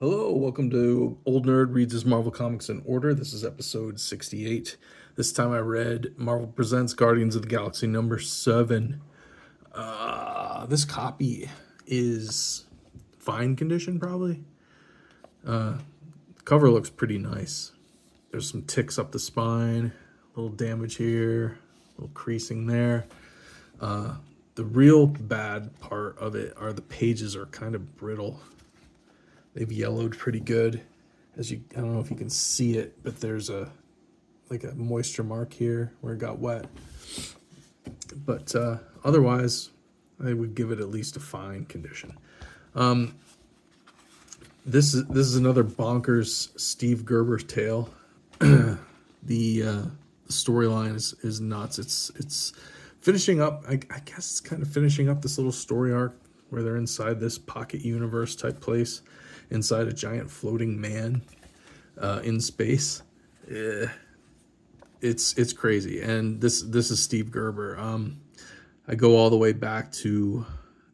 Hello, welcome to Old Nerd Reads His Marvel Comics in Order. This is episode 68. This time I read Marvel Presents Guardians of the Galaxy number 7. This copy is fine condition, probably. The cover looks pretty nice. There's some ticks up the spine, a little damage here, a little creasing there. The real bad part of it are the pages are kind of brittle. They've yellowed pretty good. I don't know if you can see it, but there's a moisture mark here where it got wet. But otherwise, I would give it at least a fine condition. This is another bonkers Steve Gerber tale. The storyline is nuts. It's finishing up. I guess it's kind of finishing up this little story arc where they're inside this pocket universe type place, inside a giant floating man in space. It's crazy, and this is Steve Gerber. I go all the way back to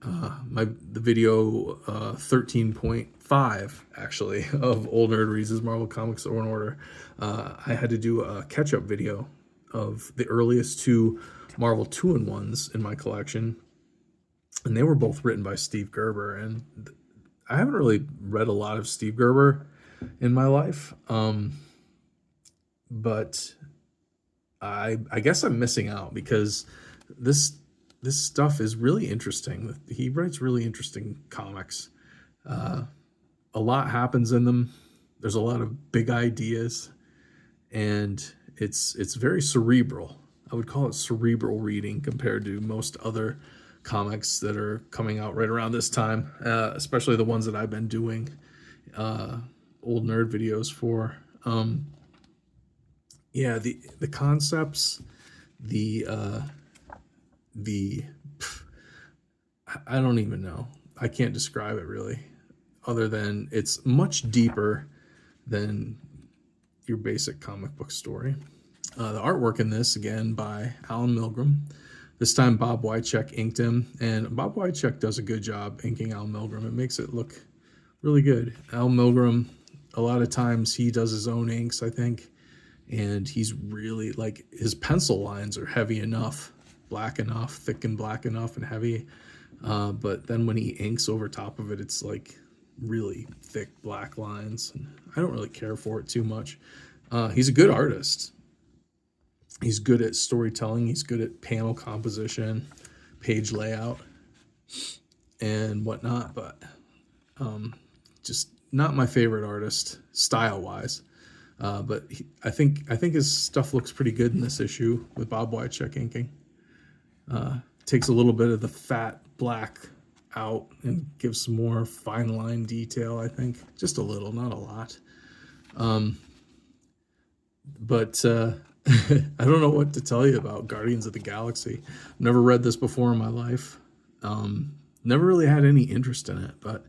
the video 13.5 actually of Old Nerd Reads His Marvel Comics in Order. I had to do a catch-up video of the earliest two Marvel 2-in-1s in my collection, and they were both written by Steve Gerber. And I haven't really read a lot of Steve Gerber in my life, but I guess I'm missing out because this stuff is really interesting. He writes really interesting comics. A lot happens in them. There's a lot of big ideas, and it's very cerebral. I would call it cerebral reading compared to most other comics that are coming out right around this time, especially the ones that I've been doing old nerd videos for. The concepts, I don't even know. I can't describe it really, other than it's much deeper than your basic comic book story. The artwork in this, again, by Alan Milgrom. This time Bob Wycheck inked him, and Bob Wycheck does a good job inking Al Milgrom. It makes it look really good. Al Milgrom, a lot of times he does his own inks, I think, and he's really, like, his pencil lines are heavy enough, black enough, thick and black enough and heavy, but then when he inks over top of it, it's like really thick black lines. And I don't really care for it too much. He's a good artist. He's good at storytelling. He's good at panel composition, page layout, and whatnot. But just not my favorite artist style-wise. But I think his stuff looks pretty good in this issue with Bob Wycheck inking. Takes a little bit of the fat black out and gives some more fine line detail. I think just a little, not a lot. But I don't know what to tell you about Guardians of the Galaxy. Never read this before in my life. Never really had any interest in it. But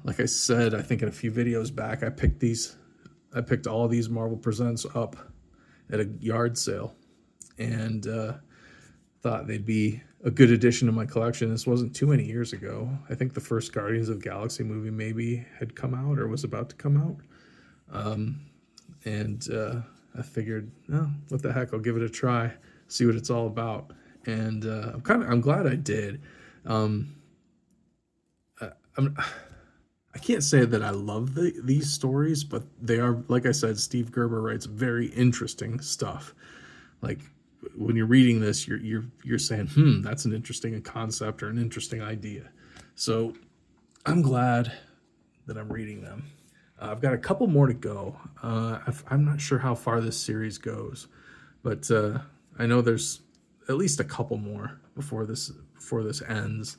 like I said, I think in a few videos back, I picked all of these Marvel Presents up at a yard sale, and thought they'd be a good addition to my collection. This wasn't too many years ago. I think the first Guardians of the Galaxy movie maybe had come out or was about to come out. And I figured, oh, what the heck, I'll give it a try, see what it's all about. And I'm glad I did. I can't say that I love these stories, but they are, like I said, Steve Gerber writes very interesting stuff. Like when you're reading this, you're saying, that's an interesting concept or an interesting idea. So I'm glad that I'm reading them. I've got a couple more to go. I'm not sure how far this series goes, but I know there's at least a couple more before this ends.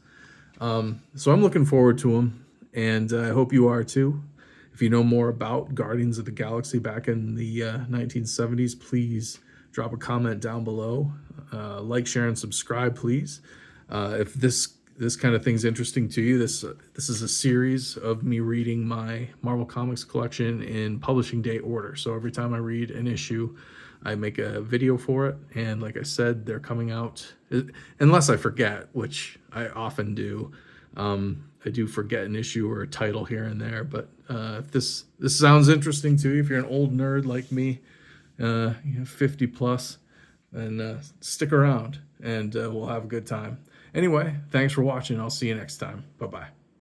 So I'm looking forward to them, and I hope you are too. If you know more about Guardians of the Galaxy back in the 1970s, please drop a comment down below. Like, share, and subscribe, please. If this kind of thing's interesting to you, this is a series of me reading my Marvel Comics collection in publishing date order. So every time I read an issue, I make a video for it. And like I said, they're coming out, unless I forget, which I often do. I do forget an issue or a title here and there. But if this sounds interesting to you, if you're an old nerd like me, 50 plus, then stick around and we'll have a good time. Anyway, thanks for watching. I'll see you next time. Bye-bye.